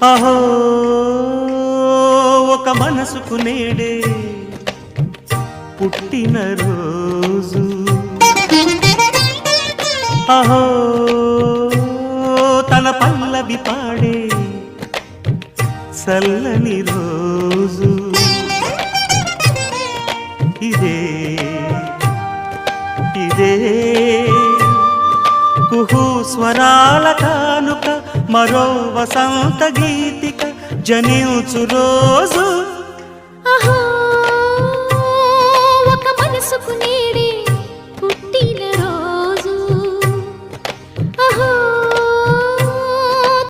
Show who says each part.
Speaker 1: అహో ఒక మనసుకు నేడే పుట్టిన రోజు, అహో తన పల్లవి పాడే చల్లని రోజు, ఇదే ఇదే కుహు స్వరాల కానుక, మరో వసంత గీతిక జనించు రోజు.
Speaker 2: అహో